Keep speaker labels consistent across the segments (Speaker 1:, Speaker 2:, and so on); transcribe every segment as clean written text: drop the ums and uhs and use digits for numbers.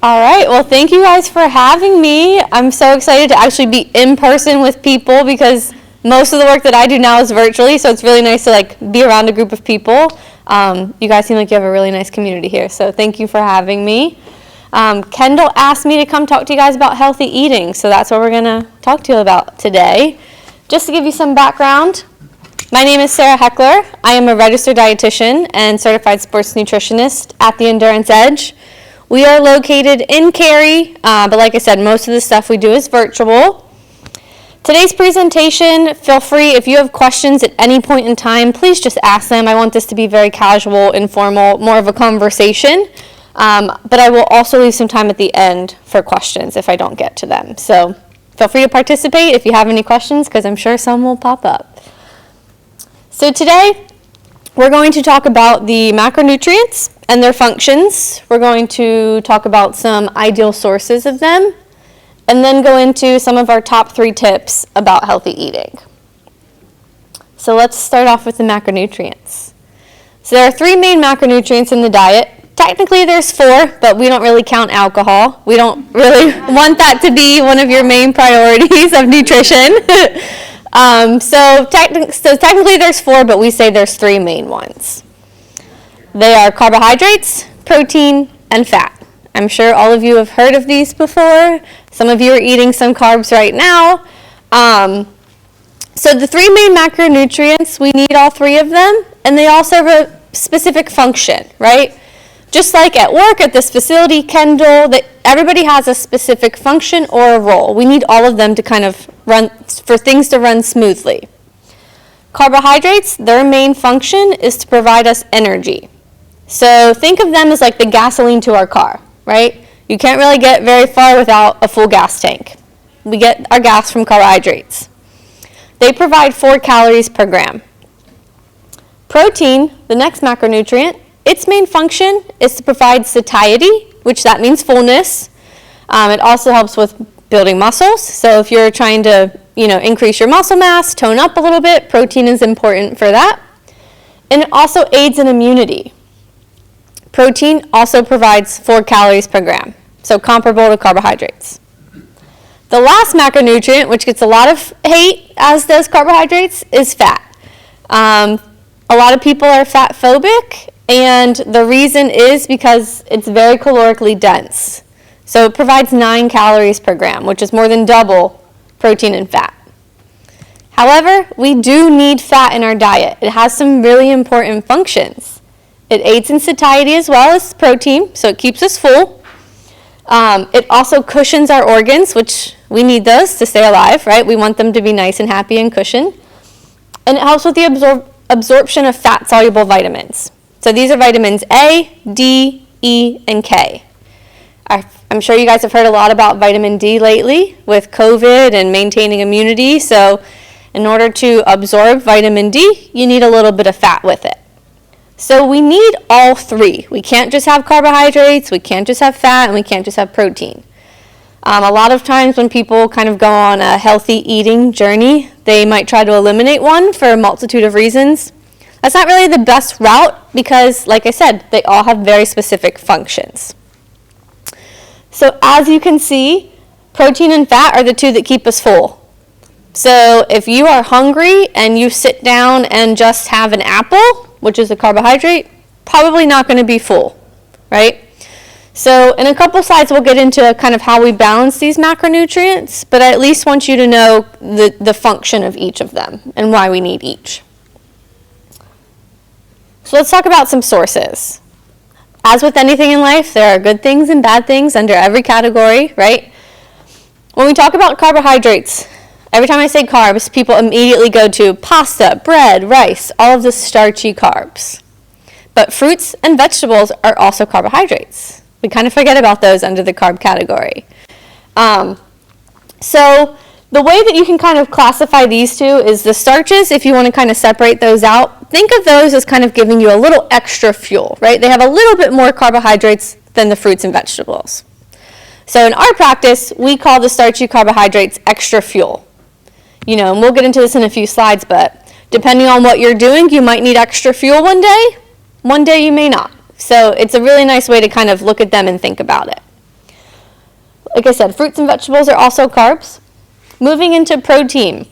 Speaker 1: All right, well, thank you guys for having me. I'm so excited to actually be in person with people because most of the work that I do now is virtually, so it's really nice to be around a group of people. You guys seem like you have a really nice community here, so thank you for having me. Kendall asked me to come talk to you guys about healthy eating, so that's what we're going to talk to you about today. Just to give you some background, my name is Sarah Heckler. I am a registered dietitian and certified sports nutritionist at the Endurance Edge. We are located in Cary, but like I said, most of the stuff we do is virtual. Today's presentation, feel free, if you have questions at any point in time, please just ask them. I want this to be very casual, informal, more of a conversation. But I will also leave some time at the end for questions if I don't get to them. So feel free to participate if you have any questions, because I'm sure some will pop up. So today, we're going to talk about the macronutrients and their functions. We're going to talk about some ideal sources of them, and then go into some of our top 3 tips about healthy eating. So let's start off with the macronutrients. So there are 3 main macronutrients in the diet. Technically there's 4, but we don't really count alcohol. We don't really want that to be one of your main priorities of nutrition. So technically there's 4, but we say there's 3 main ones. They are carbohydrates, protein, and fat. I'm sure all of you have heard of these before. Some of you are eating some carbs right now. So the 3 main macronutrients, we need all 3 of them, and they all serve a specific function, right? Just like at work at this facility, Kendall, that everybody has a specific function or a role. We need all of them to kind of run, for things to run smoothly. Carbohydrates, their main function is to provide us energy. So think of them as like the gasoline to our car, right? You can't really get very far without a full gas tank. We get our gas from carbohydrates. They provide 4 calories per gram. Protein, the next macronutrient, its main function is to provide satiety, which that means fullness. It also helps with building muscles. So if you're trying to, increase your muscle mass, tone up a little bit, protein is important for that. And it also aids in immunity. Protein also provides 4 calories per gram, so comparable to carbohydrates. The last macronutrient, which gets a lot of hate, as does carbohydrates, is fat. A lot of people are fat phobic, and the reason is because it's very calorically dense. So it provides 9 calories per gram, which is more than double protein and fat. However, we do need fat in our diet. It has some really important functions. It aids in satiety as well as protein, so it keeps us full. It also cushions our organs, which we need those to stay alive, right? We want them to be nice and happy and cushioned. And it helps with the absorption of fat-soluble vitamins. So these are vitamins A, D, E, and K. I'm sure you guys have heard a lot about vitamin D lately with COVID and maintaining immunity. So in order to absorb vitamin D, you need a little bit of fat with it. So we need all 3. We can't just have carbohydrates, we can't just have fat, and we can't just have protein. A lot of times when people kind of go on a healthy eating journey, they might try to eliminate one for a multitude of reasons. That's not really the best route because, like I said, they all have very specific functions. So as you can see, protein and fat are the 2 that keep us full. So if you are hungry and you sit down and just have an apple, which is a carbohydrate, probably not going to be full, right? So in a couple slides, we'll get into kind of how we balance these macronutrients, but I at least want you to know the function of each of them and why we need each. So let's talk about some sources. As with anything in life, there are good things and bad things under every category, right? When we talk about carbohydrates, every time I say carbs, people immediately go to pasta, bread, rice, all of the starchy carbs. But fruits and vegetables are also carbohydrates. We kind of forget about those under the carb category. So the way that you can kind of classify these 2 is the starches, if you want to kind of separate those out. Think of those as kind of giving you a little extra fuel, right? They have a little bit more carbohydrates than the fruits and vegetables. So in our practice, we call the starchy carbohydrates extra fuel. And we'll get into this in a few slides, but depending on what you're doing, you might need extra fuel one day you may not. So it's a really nice way to kind of look at them and think about it. Like I said, fruits and vegetables are also carbs. Moving into protein.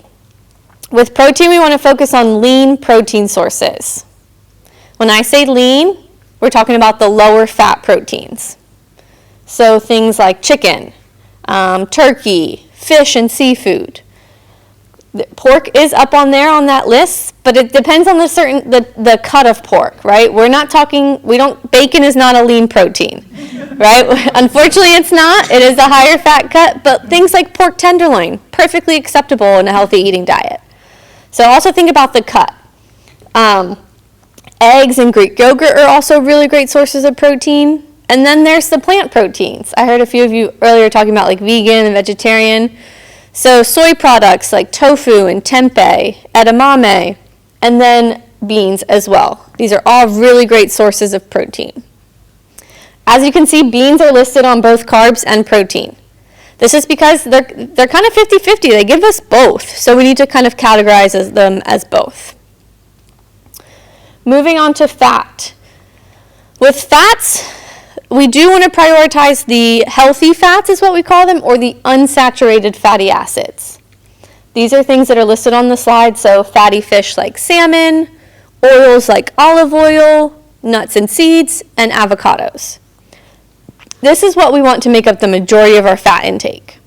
Speaker 1: With protein, we want to focus on lean protein sources. When I say lean, we're talking about the lower fat proteins. So things like chicken, turkey, fish, and seafood. Pork is up on there on that list, but it depends on the cut of pork, right? Bacon is not a lean protein, right? Unfortunately, it's not. It is a higher fat cut, but things like pork tenderloin, perfectly acceptable in a healthy eating diet. So also think about the cut. Eggs and Greek yogurt are also really great sources of protein. And then there's the plant proteins. I heard a few of you earlier talking about like vegan and vegetarian. So soy products like tofu and tempeh, edamame, and then beans as well. These are all really great sources of protein. As you can see, beans are listed on both carbs and protein. This is because they're kind of 50-50. They give us both, so we need to kind of categorize them as both. Moving on to fat. With fats, we do want to prioritize the healthy fats, is what we call them, or the unsaturated fatty acids. These are things that are listed on the slide, so fatty fish like salmon, oils like olive oil, nuts and seeds, and avocados. This is what we want to make up the majority of our fat intake.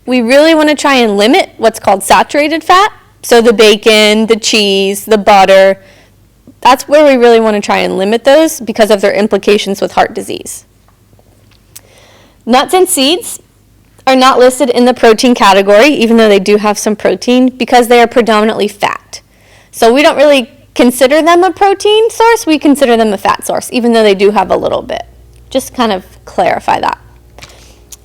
Speaker 1: We really want to try and limit what's called saturated fat, so the bacon, the cheese, the butter. That's where we really want to try and limit those because of their implications with heart disease. Nuts and seeds are not listed in the protein category, even though they do have some protein, because they are predominantly fat. So we don't really consider them a protein source, we consider them a fat source, even though they do have a little bit. Just kind of clarify that.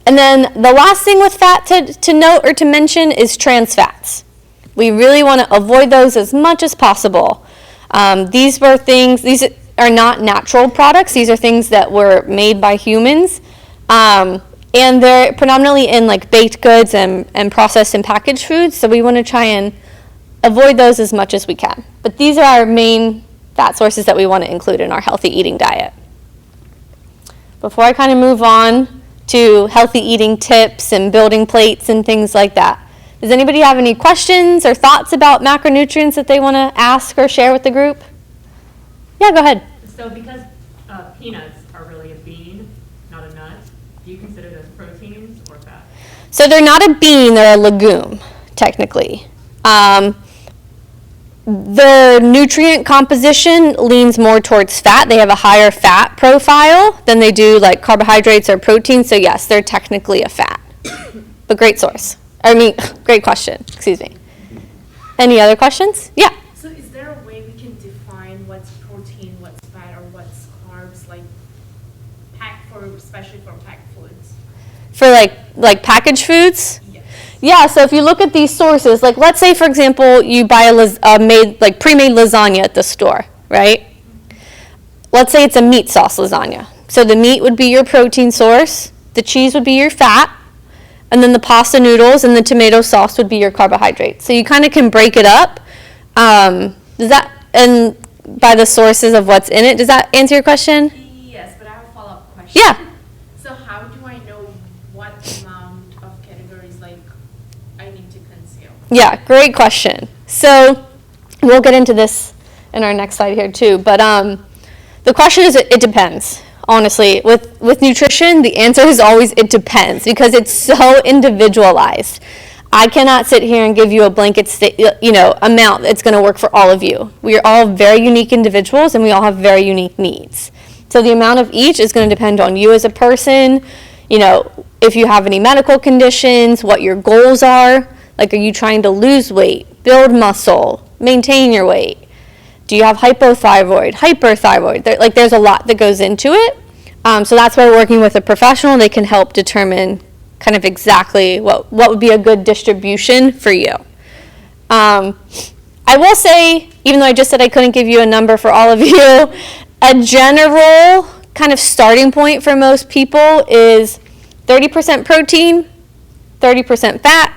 Speaker 1: And then the last thing with fat to note or to mention is trans fats. We really want to avoid those as much as possible. These are not natural products. These are things that were made by humans. And they're predominantly in like baked goods and processed and packaged foods. So we want to try and avoid those as much as we can. But these are our main fat sources that we want to include in our healthy eating diet. Before I kind of move on to healthy eating tips and building plates and things like that, does anybody have any questions or thoughts about macronutrients that they want to ask or share with the group? Yeah, go ahead.
Speaker 2: So because peanuts are really a bean, not a nut, do you consider those proteins or fat?
Speaker 1: So they're not a bean, they're a legume, technically. Their nutrient composition leans more towards fat. They have a higher fat profile than they do like carbohydrates or protein. So yes, they're technically a fat, but great source. Great question, excuse me. Any other questions? Yeah.
Speaker 3: So is there a way we can define what's protein, what's fat, or what's carbs, like especially for packed foods?
Speaker 1: For like packaged foods?
Speaker 3: Yes.
Speaker 1: Yeah, so if you look at these sources, like let's say for example you buy pre-made lasagna at the store, right? Let's say it's a meat sauce lasagna. So the meat would be your protein source, the cheese would be your fat, and then the pasta noodles and the tomato sauce would be your carbohydrates. So you kind of can break it up. And by the sources of what's in it, does that answer your question?
Speaker 3: Yes, but I have a follow-up question.
Speaker 1: Yeah.
Speaker 3: So how do I know what amount of categories like I need to consume?
Speaker 1: Yeah, great question. So we'll get into this in our next slide here too. But the question is, it depends. Honestly, with nutrition, the answer is always it depends because it's so individualized. I cannot sit here and give you a blanket amount that's going to work for all of you. We are all very unique individuals and we all have very unique needs. So the amount of each is going to depend on you as a person, if you have any medical conditions, what your goals are. Like, are you trying to lose weight, build muscle, maintain your weight? Do you have hypothyroid, hyperthyroid? There's a lot that goes into it. So that's why we're working with a professional. They can help determine kind of exactly what would be a good distribution for you. I will say, even though I just said I couldn't give you a number for all of you, a general kind of starting point for most people is 30% protein, 30% fat,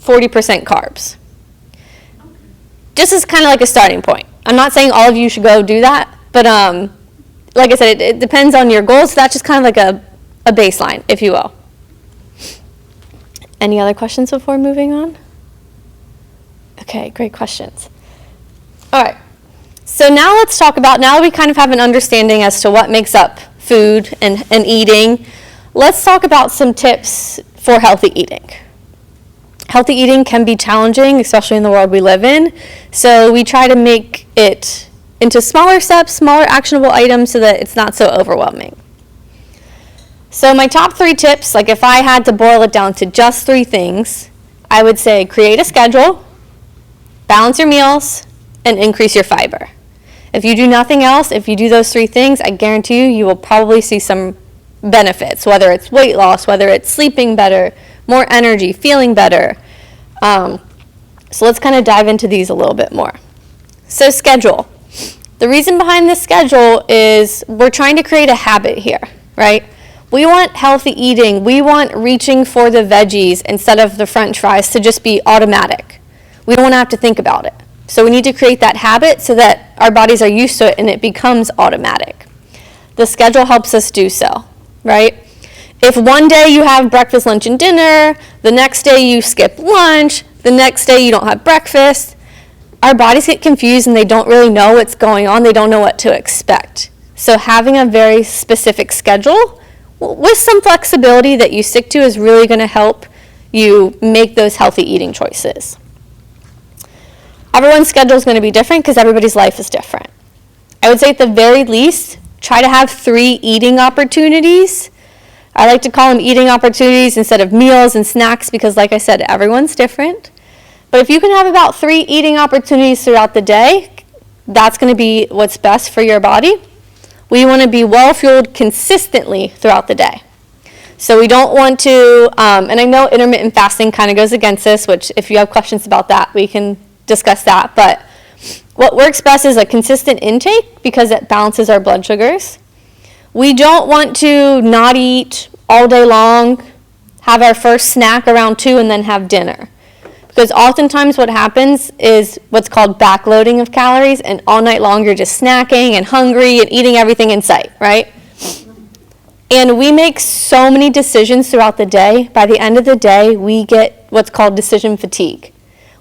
Speaker 1: 40% carbs. Just as kind of like a starting point. I'm not saying all of you should go do that, but like I said, it depends on your goals. So that's just kind of like a baseline, if you will. Any other questions before moving on? Okay, great questions. All right, so now let's talk about, now we kind of have an understanding as to what makes up food and eating. Let's talk about some tips for healthy eating. Healthy eating can be challenging, especially in the world we live in, so we try to make it into smaller steps, smaller actionable items so that it's not so overwhelming. So my top 3 tips, like if I had to boil it down to just 3 things, I would say create a schedule, balance your meals, and increase your fiber. If you do nothing else, if you do those 3 things, I guarantee you will probably see some benefits, whether it's weight loss, whether it's sleeping better, more energy, feeling better. So let's kind of dive into these a little bit more. So schedule. The reason behind this schedule is we're trying to create a habit here, right? We want healthy eating. We want reaching for the veggies instead of the French fries to just be automatic. We don't want to have to think about it. So we need to create that habit so that our bodies are used to it and it becomes automatic. The schedule helps us do so, right? If one day you have breakfast, lunch, and dinner, the next day you skip lunch, the next day you don't have breakfast, our bodies get confused and they don't really know what's going on. They don't know what to expect. So having a very specific schedule with some flexibility that you stick to is really going to help you make those healthy eating choices. Everyone's schedule is going to be different because everybody's life is different. I would say at the very least, try to have 3 eating opportunities. I like to call them eating opportunities instead of meals and snacks because, like I said, everyone's different. But if you can have about 3 eating opportunities throughout the day, that's going to be what's best for your body. We want to be well-fueled consistently throughout the day. So we don't want to, and I know intermittent fasting kind of goes against this, which if you have questions about that, we can discuss that. But what works best is a consistent intake because it balances our blood sugars. We don't want to not eat all day long, have our first snack around 2 and then have dinner. Because oftentimes what happens is what's called backloading of calories, and all night long you're just snacking and hungry and eating everything in sight, right? And we make so many decisions throughout the day. By the end of the day, we get what's called decision fatigue.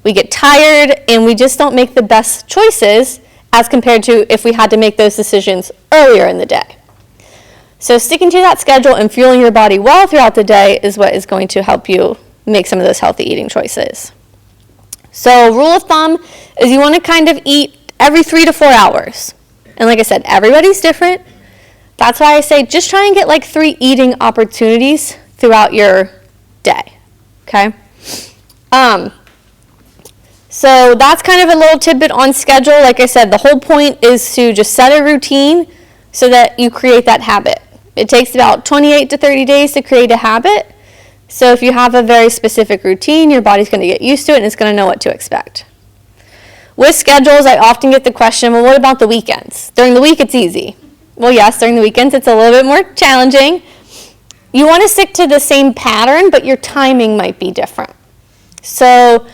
Speaker 1: We get tired and we just don't make the best choices as compared to if we had to make those decisions earlier in the day. So sticking to that schedule and fueling your body well throughout the day is what is going to help you make some of those healthy eating choices. So rule of thumb is you want to kind of eat every 3 to 4 hours. And like I said, everybody's different. That's why I say just try and get like 3 eating opportunities throughout your day, okay? So that's kind of a little tidbit on schedule. Like I said, the whole point is to just set a routine so that you create that habit. It takes about 28 to 30 days to create a habit. So if you have a very specific routine, your body's going to get used to it and it's going to know what to expect. With schedules, I often get the question, well, what about the weekends? During the week, it's easy. Well, yes, during the weekends, it's a little bit more challenging. You want to stick to the same pattern, but your timing might be different. So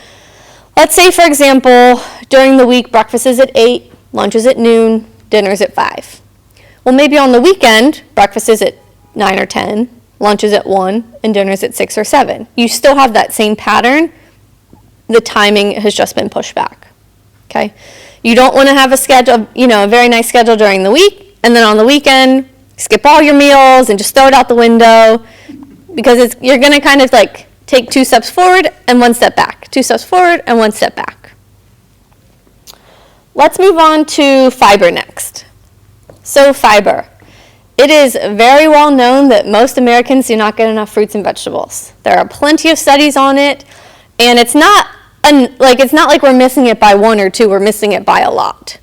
Speaker 1: let's say, for example, during the week, breakfast is at 8, lunch is at noon, dinner is at 5. Well, maybe on the weekend, breakfast is at 9 or 10, lunch is at 1, and dinner is at 6 or 7. You still have that same pattern. The timing has just been pushed back, okay? You don't want to have a schedule, a very nice schedule during the week, and then on the weekend, skip all your meals and just throw it out the window because you're going to kind of like take 2 steps forward and 1 step back, 2 steps forward and 1 step back. Let's move on to fiber next. So fiber. It is very well known that most Americans do not get enough fruits and vegetables. There are plenty of studies on it, and it's not like we're missing it by 1 or 2, we're missing it by a lot.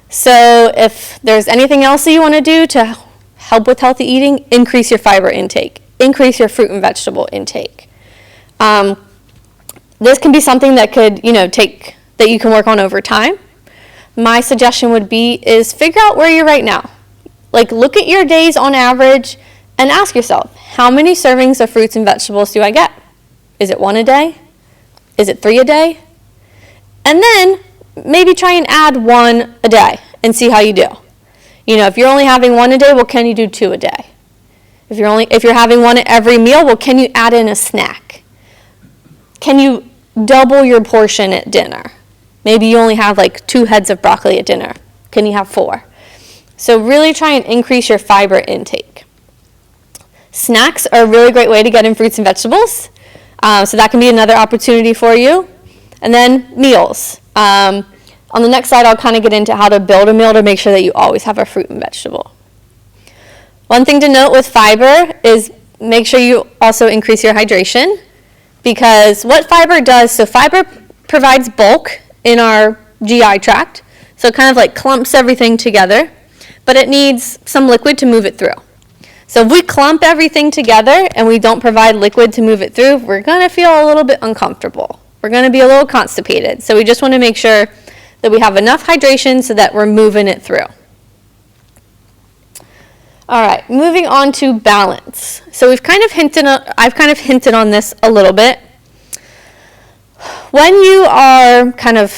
Speaker 1: So if there's anything else that you want to do to help with healthy eating, increase your fiber intake, increase your fruit and vegetable intake. This can be something that could, that you can work on over time. My suggestion would be is figure out where you're right now. Like look at your days on average and ask yourself, how many servings of fruits and vegetables do I get? Is it 1 a day? Is it 3 a day? And then maybe try and add 1 a day and see how you do. If you're only having 1 a day, well, can you do 2 a day? If you're having 1 at every meal, well, can you add in a snack? can you double your portion at dinner? Maybe you only have like 2 heads of broccoli at dinner. Can you have 4? So really try and increase your fiber intake. Snacks are a really great way to get in fruits and vegetables. So that can be another opportunity for you. And then meals. On the next slide, I'll kind of get into how to build a meal to make sure that you always have a fruit and vegetable. One thing to note with fiber is make sure you also increase your hydration, because what fiber does, so fiber provides bulk in our GI tract, so it kind of like clumps everything together, but it needs some liquid to move it through. So if we clump everything together and we don't provide liquid to move it through, we're going to feel a little bit uncomfortable. We're going to be a little constipated. So we just want to make sure that we have enough hydration so that we're moving it through. All right, moving on to balance. So I've kind of hinted on this a little bit. When you are kind of,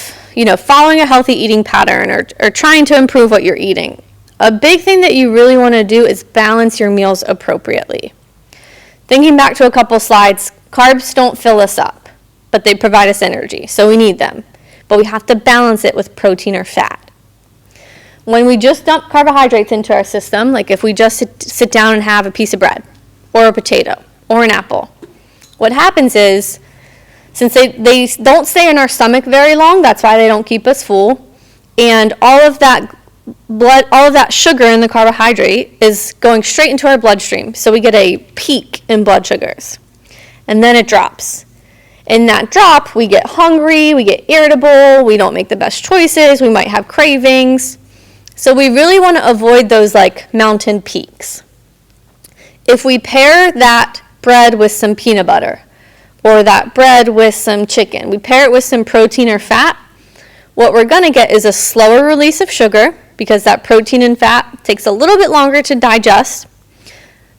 Speaker 1: following a healthy eating pattern or trying to improve what you're eating, a big thing that you really want to do is balance your meals appropriately. Thinking back to a couple slides, carbs don't fill us up, but they provide us energy, so we need them. But we have to balance it with protein or fat. When we just dump carbohydrates into our system, like if we just sit down and have a piece of bread or a potato or an apple, what happens is, since they don't stay in our stomach very long, that's why they don't keep us full, and all of that sugar in the carbohydrate is going straight into our bloodstream, so we get a peak in blood sugars, and then it drops. In that drop, we get hungry, we get irritable, we don't make the best choices, we might have cravings. So we really want to avoid those like mountain peaks. If we pair that bread with some peanut butter, or that bread with some chicken, we pair it with some protein or fat, what we're going to get is a slower release of sugar, because that protein and fat takes a little bit longer to digest.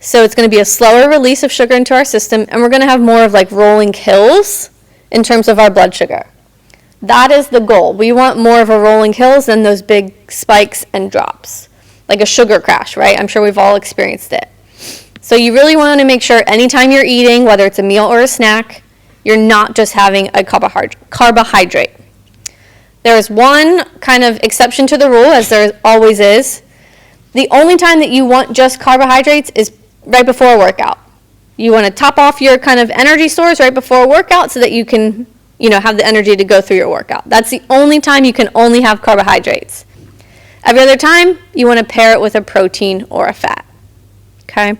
Speaker 1: So it's going to be a slower release of sugar into our system, and we're going to have more of like rolling hills in terms of our blood sugar. That is the goal. We want more of a rolling hills than those big spikes and drops, like a sugar crash, right? I'm sure we've all experienced it. So you really want to make sure anytime you're eating, whether it's a meal or a snack, you're not just having a carbohydrate. There's one kind of exception to the rule, as there always is. The only time that you want just carbohydrates is right before a workout. You want to top off your kind of energy stores right before a workout so that you can, have the energy to go through your workout. That's the only time you can only have carbohydrates. Every other time, you want to pair it with a protein or a fat. Okay?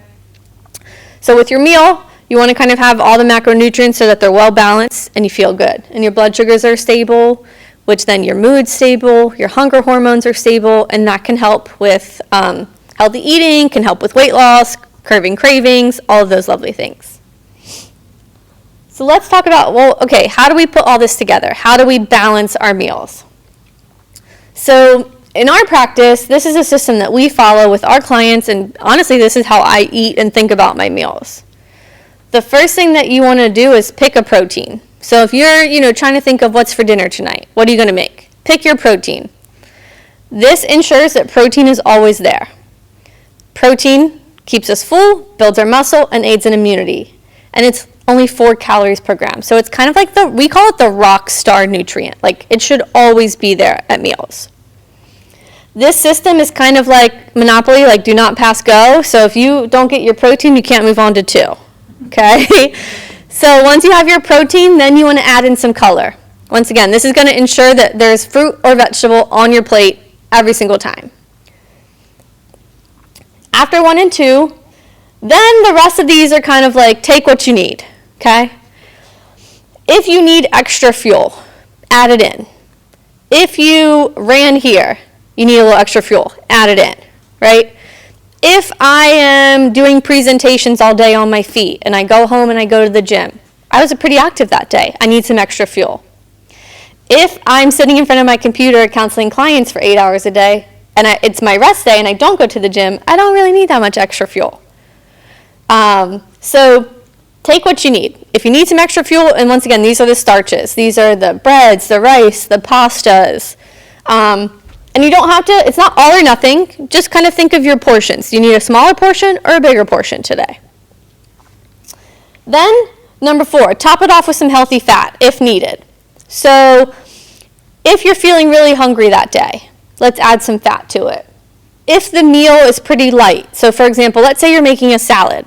Speaker 1: So with your meal, you want to kind of have all the macronutrients so that they're well balanced and you feel good. And your blood sugars are stable, which then your mood's stable, your hunger hormones are stable, and that can help with healthy eating, can help with weight loss, curbing cravings, all of those lovely things. So let's talk about, how do we put all this together? How do we balance our meals? So in our practice, this is a system that we follow with our clients, and honestly, this is how I eat and think about my meals. The first thing that you want to do is pick a protein. So if you're, trying to think of what's for dinner tonight, what are you going to make? Pick your protein. This ensures that protein is always there. Protein keeps us full, builds our muscle, and aids in immunity. And it's only 4 calories per gram. So it's kind of like we call it the rock star nutrient. Like it should always be there at meals. This system is kind of like Monopoly, like do not pass go. So if you don't get your protein, you can't move on to 2. Okay? So once you have your protein, then you want to add in some color. Once again, this is going to ensure that there's fruit or vegetable on your plate every single time. After 1 and 2, then the rest of these are kind of like take what you need, okay? If you need extra fuel, add it in. If you ran here, you need a little extra fuel, add it in, right? If I am doing presentations all day on my feet and I go home and I go to the gym, I was pretty active that day. I need some extra fuel. If I'm sitting in front of my computer counseling clients for 8 hours a day and it's my rest day and I don't go to the gym, I don't really need that much extra fuel. So take what you need. If you need some extra fuel, and once again, these are the starches. These are the breads, the rice, the pastas. And you don't have to, it's not all or nothing. Just kind of think of your portions. Do you need a smaller portion or a bigger portion today? Then Number 4, top it off with some healthy fat if needed. So if you're feeling really hungry that day, let's add some fat to it. If the meal is pretty light, so for example, let's say you're making a salad.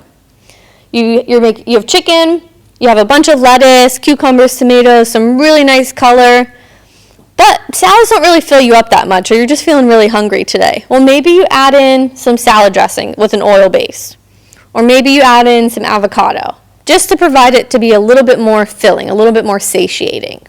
Speaker 1: You have chicken, you have a bunch of lettuce, cucumbers, tomatoes, some really nice color, but salads don't really fill you up that much, or you're just feeling really hungry today. Well, maybe you add in some salad dressing with an oil base, or maybe you add in some avocado, just to provide it to be a little bit more filling, a little bit more satiating.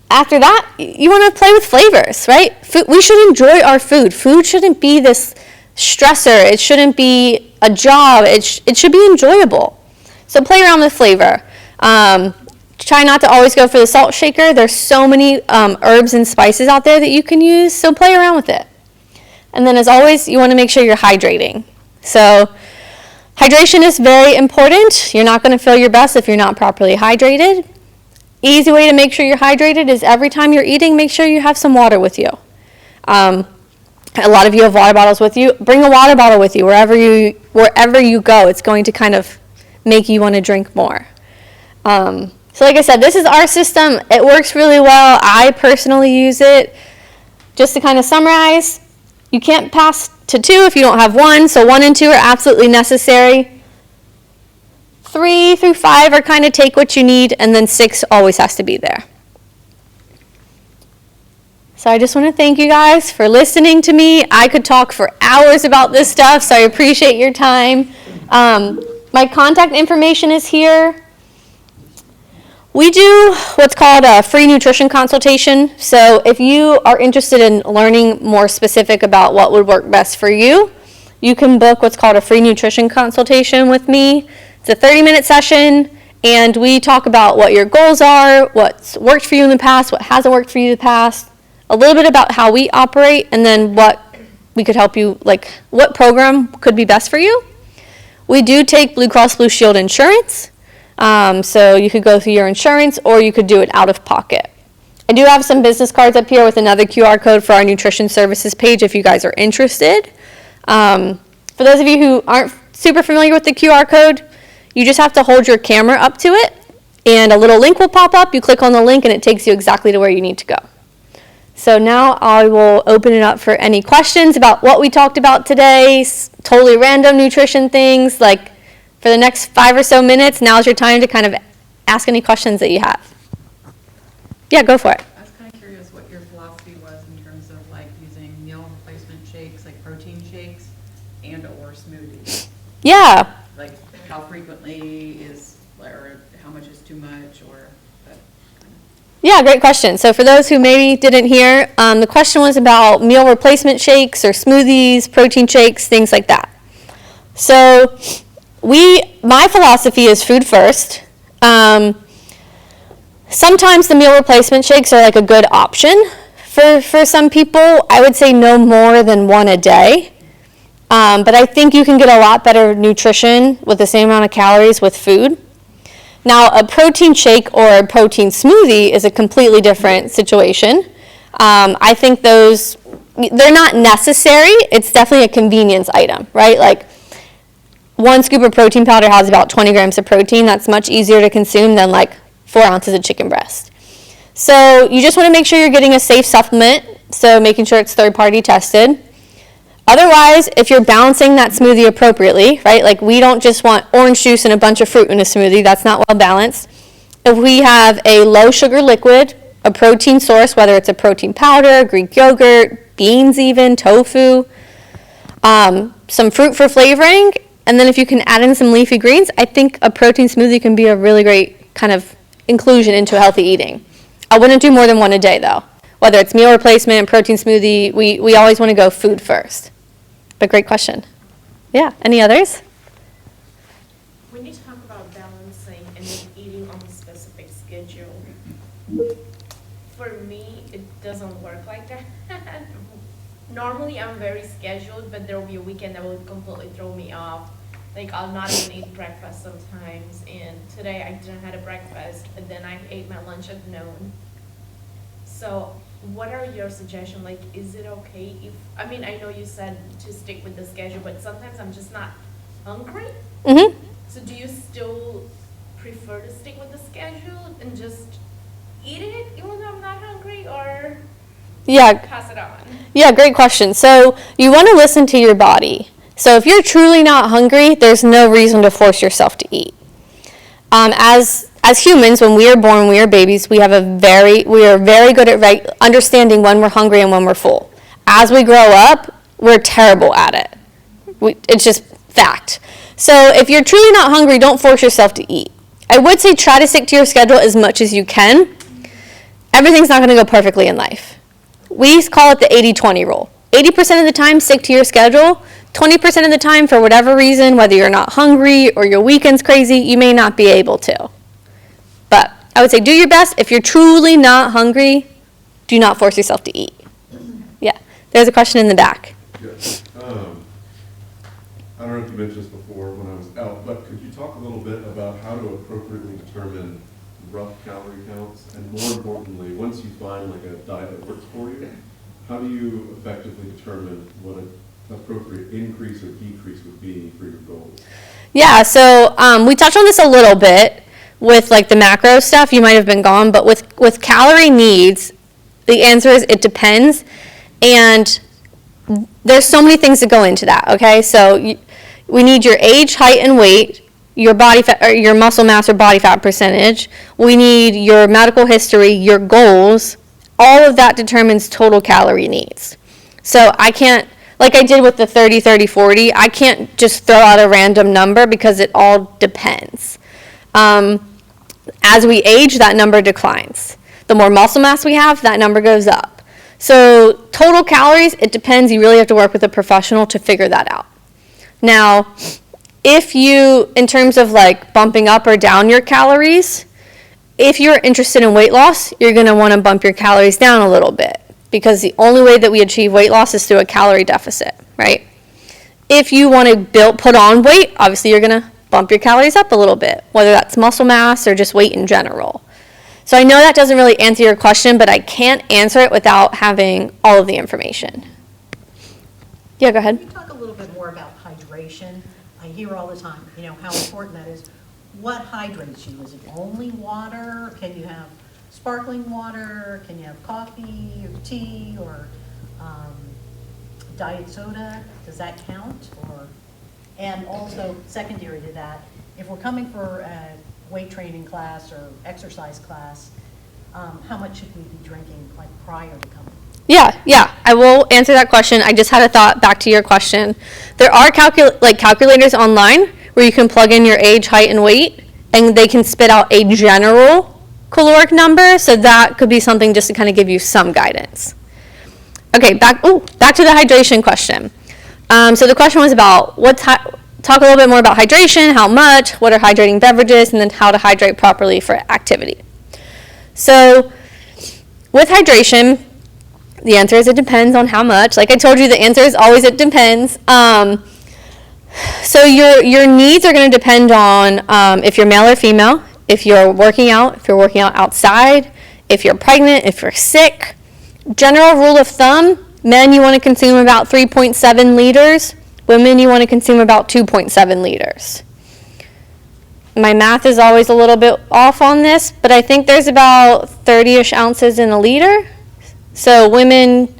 Speaker 1: After that, you want to play with flavors, right? We should enjoy our food. Food shouldn't be this stressor. It shouldn't be a job. It should be enjoyable. So play around with flavor. Try not to always go for the salt shaker. There's so many herbs and spices out there that you can use, so play around with it. And then as always, you want to make sure you're hydrating. So hydration is very important. You're not going to feel your best if you're not properly hydrated. Easy way to make sure you're hydrated is every time you're eating, make sure you have some water with you. A lot of you have water bottles with you. Bring a water bottle with you wherever you go. It's going to kind of make you want to drink more. So like I said, this is our system. It works really well. I personally use it. Just to kind of summarize, you can't pass to 2 if you don't have 1, so 1 and 2 are absolutely necessary. 3 through 5 are kind of take what you need, and then 6 always has to be there. So I just want to thank you guys for listening to me. I could talk for hours about this stuff, so I appreciate your time. My contact information is here. We do what's called a free nutrition consultation. So if you are interested in learning more specific about what would work best for you, you can book what's called a free nutrition consultation with me. It's a 30-minute session, and we talk about what your goals are, what's worked for you in the past, what hasn't worked for you in the past, a little bit about how we operate, and then what we could help you, like what program could be best for you. We do take Blue Cross Blue Shield insurance. So you could go through your insurance, or you could do it out of pocket. I do have some business cards up here with another QR code for our nutrition services page if you guys are interested. For those of you who aren't super familiar with the QR code, you just have to hold your camera up to it, and a little link will pop up. You click on the link, and it takes you exactly to where you need to go. So now I will open it up for any questions about what we talked about today, totally random nutrition things. Like for the next 5 or so minutes, now's your time to kind of ask any questions that you have. Yeah, go for it.
Speaker 4: I was kind of curious what your philosophy was in terms of like using meal replacement shakes, like protein shakes, and or smoothies.
Speaker 1: Yeah.
Speaker 4: Like how frequently is, or how much is too much, or that kind of.
Speaker 1: Yeah, great question. So for those who maybe didn't hear, the question was about meal replacement shakes or smoothies, protein shakes, things like that. So my philosophy is food first. Sometimes the meal replacement shakes are like a good option for some people. I would say no more than 1 a day. But I think you can get a lot better nutrition with the same amount of calories with food. Now, a protein shake or a protein smoothie is a completely different situation. I think they're not necessary. It's definitely a convenience item, right? Like 1 scoop of protein powder has about 20 grams of protein. That's much easier to consume than like 4 ounces of chicken breast. So you just want to make sure you're getting a safe supplement, so making sure it's third-party tested. Otherwise, if you're balancing that smoothie appropriately, right, like we don't just want orange juice and a bunch of fruit in a smoothie. That's not well balanced. If we have a low sugar liquid, a protein source, whether it's a protein powder, Greek yogurt, beans even, tofu, some fruit for flavoring, and then if you can add in some leafy greens, I think a protein smoothie can be a really great kind of inclusion into healthy eating. I wouldn't do more than 1 a day though. Whether it's meal replacement, protein smoothie, we always want to go food first. But great question. Yeah, any others?
Speaker 3: When you talk about balancing and then eating on a specific schedule, for me, it doesn't work like that. Normally, I'm very scheduled, but there will be a weekend that will completely throw me off. Like, I'll not even eat breakfast sometimes, and today I didn't have a breakfast, but then I ate my lunch at noon. So what are your suggestions? Like, is it okay if, I mean, I know you said to stick with the schedule, but sometimes I'm just not hungry.
Speaker 1: Mm-hmm.
Speaker 3: So do you still and just eat it even though I'm not hungry, or
Speaker 1: Yeah,
Speaker 3: pass it on?
Speaker 1: yeah, great question. So you want to listen to your body. So if you're truly not hungry, there's no reason to force yourself to eat. As humans, when we are born, we are babies, we are very good at understanding when we're hungry and when we're full. As we grow up, we're terrible at it. It's just fact. So if you're truly not hungry, don't force yourself to eat. I would say try to stick to your schedule as much as you can. Everything's not going to go perfectly in life. We call it the 80-20 rule. 80% of the time, stick to your schedule. 20% of the time, for whatever reason, whether you're not hungry or your weekend's crazy, you may not be able to. But I would say do your best. If you're truly not hungry, do not force yourself to eat. Yeah, there's a question in the back.
Speaker 5: Yes. I don't know if you mentioned this before when I was out, but could you talk a little bit about how to appropriately determine rough calorie counts? And more importantly, once you find like a diet that works for you, how do you effectively determine what an appropriate increase or decrease would be for your goals?
Speaker 1: Yeah, so we touched on this a little bit with like the macro stuff. You might have been gone, but with calorie needs, the answer is it depends. And there's so many things that go into that, okay? So we need your age, height, and weight, your body fat, or your muscle mass or body fat percentage. We need your medical history, your goals. All of that determines total calorie needs. So I can't, like I did with the 30-30-40, I can't just throw out a random number because it all depends. As we age, that number declines. The more muscle mass we have, that number goes up. So total calories, it depends. You really have to work with a professional to figure that out. Now, if you, in terms of like bumping up or down your calories, if you're interested in weight loss, you're going to want to bump your calories down a little bit because the only way that we achieve weight loss is through a calorie deficit, right? If you want to put on weight, obviously you're going to bump your calories up a little bit, whether that's muscle mass or just weight in general. So I know that doesn't really answer your question, but I can't answer it without having all of the information. Yeah, go ahead.
Speaker 6: Can you talk a little bit more about hydration? I hear all the time, how important that is. What hydrates you? Is it only water? Can you have sparkling water? Can you have coffee or tea or diet soda? Does that count? And also, secondary to that, if we're coming for a weight training class or exercise class, how much should we be drinking like prior to coming?
Speaker 1: Yeah, I will answer that question. I just had a thought back to your question. There are calculators online where you can plug in your age, height, and weight, and they can spit out a general caloric number, so that could be something just to kind of give you some guidance. Okay, back to the hydration question. So the question was about talk a little bit more about hydration, how much, what are hydrating beverages, and then how to hydrate properly for activity. So with hydration, the answer is it depends on how much. Like I told you, the answer is always it depends. So your needs are going to depend on if you're male or female, if you're working out outside, if you're pregnant, if you're sick. General rule of thumb, men you want to consume about 3.7 liters. Women you want to consume about 2.7 liters. My math is always a little bit off on this, but I think there's about 30-ish ounces in a liter. So women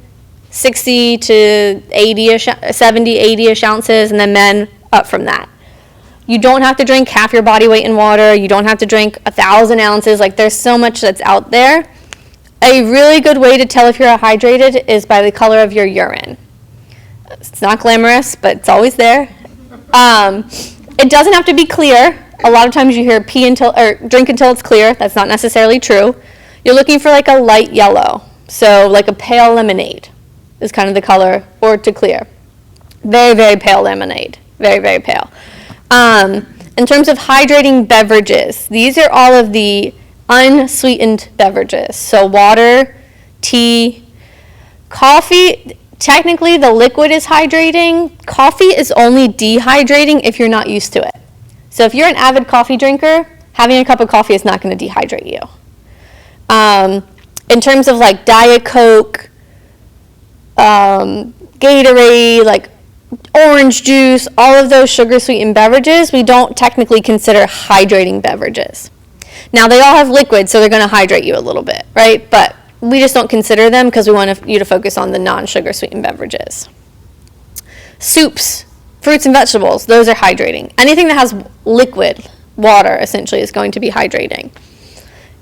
Speaker 1: 60 to 80-ish, 70, 80-ish ounces, and then men up from that. You don't have to drink half your body weight in water. You don't have to drink 1,000 ounces. Like there's so much that's out there. A really good way to tell if you're hydrated is by the color of your urine. It's not glamorous, but it's always there. It doesn't have to be clear. A lot of times you hear drink until it's clear. That's not necessarily true. You're looking for like a light yellow. So like a pale lemonade is kind of the color, or to clear. Very, very pale lemonade. Very, very pale. In terms of hydrating beverages, these are all of the unsweetened beverages. So water, tea, coffee. Technically, the liquid is hydrating. Coffee is only dehydrating if you're not used to it. So if you're an avid coffee drinker, having a cup of coffee is not going to dehydrate you. In terms of like Diet Coke, Gatorade, like orange juice, all of those sugar-sweetened beverages, we don't technically consider hydrating beverages. Now, they all have liquid, so they're going to hydrate you a little bit, right? But we just don't consider them because we want you to focus on the non-sugar sweetened beverages. Soups, fruits and vegetables, those are hydrating. Anything that has liquid, water, essentially, is going to be hydrating.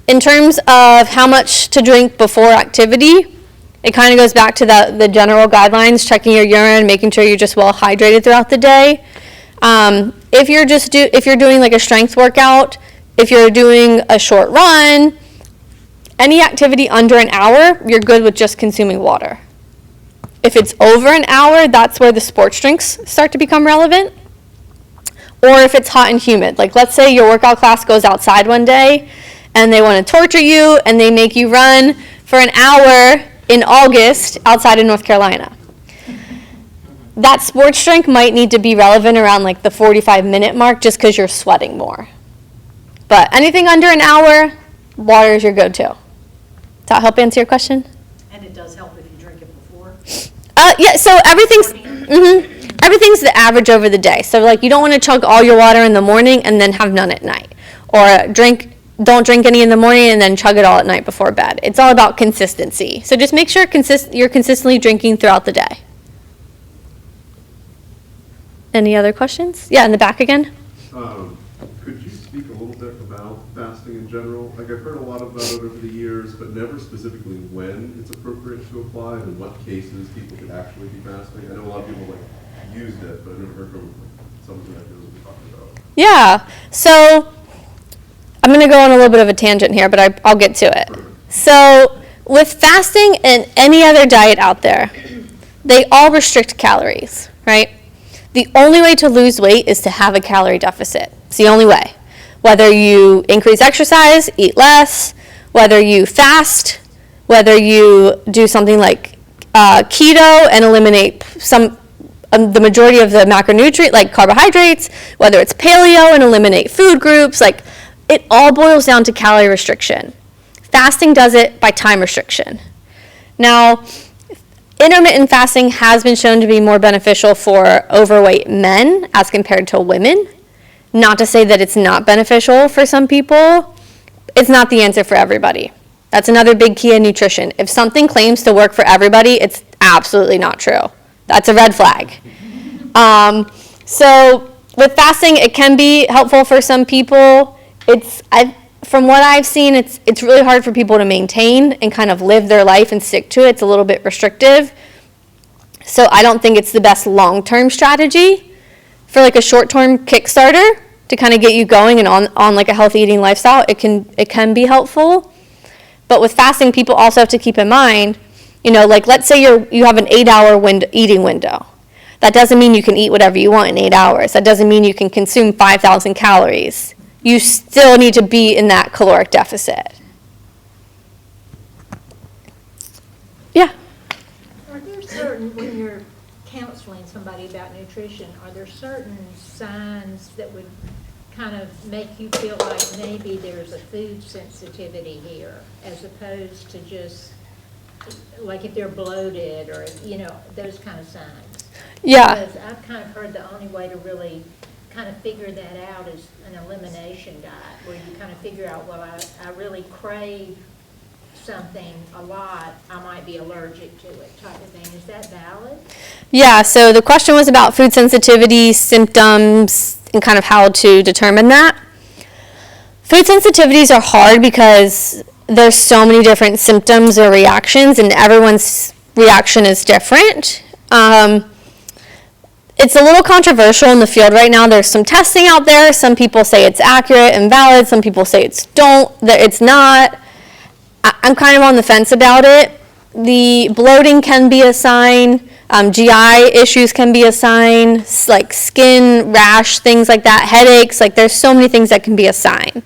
Speaker 1: In terms of how much to drink before activity, it kind of goes back to the general guidelines, checking your urine, making sure you're just well hydrated throughout the day. If you're doing like a strength workout, if you're doing a short run, any activity under an hour, you're good with just consuming water. If it's over an hour, that's where the sports drinks start to become relevant. Or if it's hot and humid, like let's say your workout class goes outside one day and they want to torture you and they make you run for an hour in August outside of North Carolina. That sports drink might need to be relevant around like the 45-minute mark just because you're sweating more. But anything under an hour, water is your go-to. Does that help answer your question?
Speaker 6: And it does help if you drink it before?
Speaker 1: Yeah, so everything's the average over the day. So like you don't want to chug all your water in the morning and then have none at night. Or don't drink any in the morning and then chug it all at night before bed. It's all about consistency. So just make sure you're consistently drinking throughout the day. Any other questions? Yeah, in the back again.
Speaker 5: Could you speak a little bit about fasting in general? Like I've heard a lot about it over the years, but never specifically when it's appropriate to apply and in what cases people could actually be fasting. I know a lot of people like used it, but I've never heard from someone that knows what we're talking about.
Speaker 1: Yeah, so I'm going to go on a little bit of a tangent here, but I'll get to it. So with fasting and any other diet out there, they all restrict calories, right? The only way to lose weight is to have a calorie deficit. It's the only way. Whether you increase exercise, eat less, whether you fast, whether you do something like keto and eliminate the majority of the macronutrient, like carbohydrates, whether it's paleo and eliminate food groups, like it all boils down to calorie restriction. Fasting does it by time restriction. Now, intermittent fasting has been shown to be more beneficial for overweight men as compared to women. Not to say that it's not beneficial for some people. It's not the answer for everybody. That's another big key in nutrition. If something claims to work for everybody, it's absolutely not true. That's a red flag. So with fasting, it can be helpful for some people. From what I've seen, it's really hard for people to maintain and kind of live their life and stick to it. It's a little bit restrictive. So I don't think it's the best long-term strategy. For like a short-term Kickstarter to kind of get you going and on like a healthy eating lifestyle, it can be helpful. But with fasting, people also have to keep in mind, like let's say you have an 8-hour eating window. That doesn't mean you can eat whatever you want in 8 hours. That doesn't mean you can consume 5,000 calories. You still need to be in that caloric deficit. Yeah.
Speaker 7: Are there certain, when you're counseling somebody about nutrition, are there certain signs that would kind of make you feel like maybe there's a food sensitivity here, as opposed to just, like if they're bloated or, those kind of signs?
Speaker 1: Yeah.
Speaker 7: Because I've kind of heard the only way to really kind of figure that out is an elimination diet, where you kind of figure out, well, I really crave something a lot, I might be allergic to it type of thing. Is that valid?
Speaker 1: Yeah, so the question was about food sensitivity, symptoms, and kind of how to determine that. Food sensitivities are hard because there's so many different symptoms or reactions, and everyone's reaction is different. It's a little controversial in the field right now. There's some testing out there. Some people say it's accurate and valid. Some people say it's not. I'm kind of on the fence about it. The bloating can be a sign. GI issues can be a sign, like skin rash, things like that, headaches. Like there's so many things that can be a sign.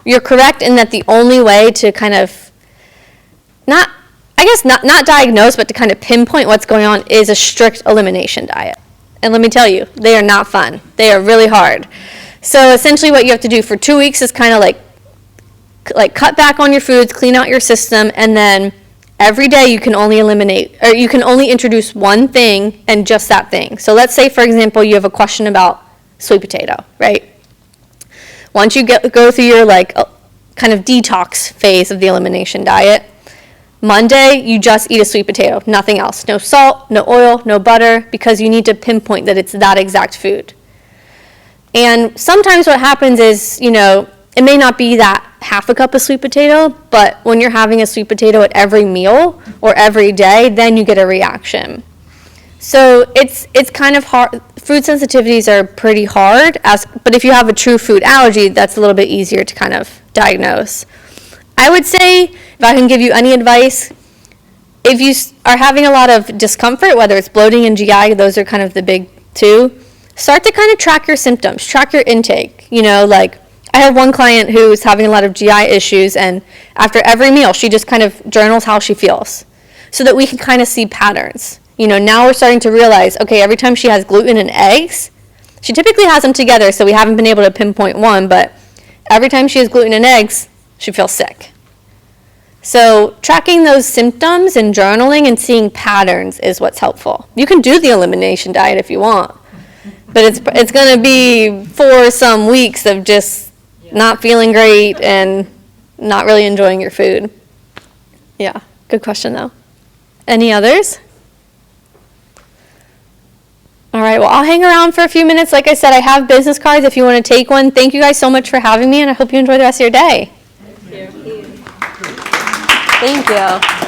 Speaker 1: You're correct in that the only way to kind of not diagnose, but to kind of pinpoint what's going on is a strict elimination diet. And let me tell you, they are not fun. They are really hard. So essentially what you have to do for 2 weeks is kind of like cut back on your foods, clean out your system, and then every day you can only introduce one thing and just that thing. So let's say, for example, you have a question about sweet potato, right? Once you go through your kind of detox phase of the elimination diet. Monday, you just eat a sweet potato, nothing else. No salt, no oil, no butter, because you need to pinpoint that it's that exact food. And sometimes what happens is, it may not be that half a cup of sweet potato, but when you're having a sweet potato at every meal or every day, then you get a reaction. So it's kind of hard. Food sensitivities are pretty hard, but if you have a true food allergy, that's a little bit easier to kind of diagnose. I would say, if I can give you any advice, if you are having a lot of discomfort, whether it's bloating and GI, those are kind of the big two, start to kind of track your symptoms, track your intake. Like I have one client who's having a lot of GI issues, and after every meal, she just kind of journals how she feels so that we can kind of see patterns. Now we're starting to realize, okay, every time she has gluten and eggs, she typically has them together, so we haven't been able to pinpoint one, but every time she has gluten and eggs, she feels sick. So tracking those symptoms and journaling and seeing patterns is what's helpful. You can do the elimination diet if you want, but it's going to be for some weeks of just not feeling great and not really enjoying your food. Yeah, good question though. Any others? All right, well, I'll hang around for a few minutes. Like I said, I have business cards if you want to take one. Thank you guys so much for having me, and I hope you enjoy the rest of your day.
Speaker 7: Thank you.
Speaker 1: Thank you.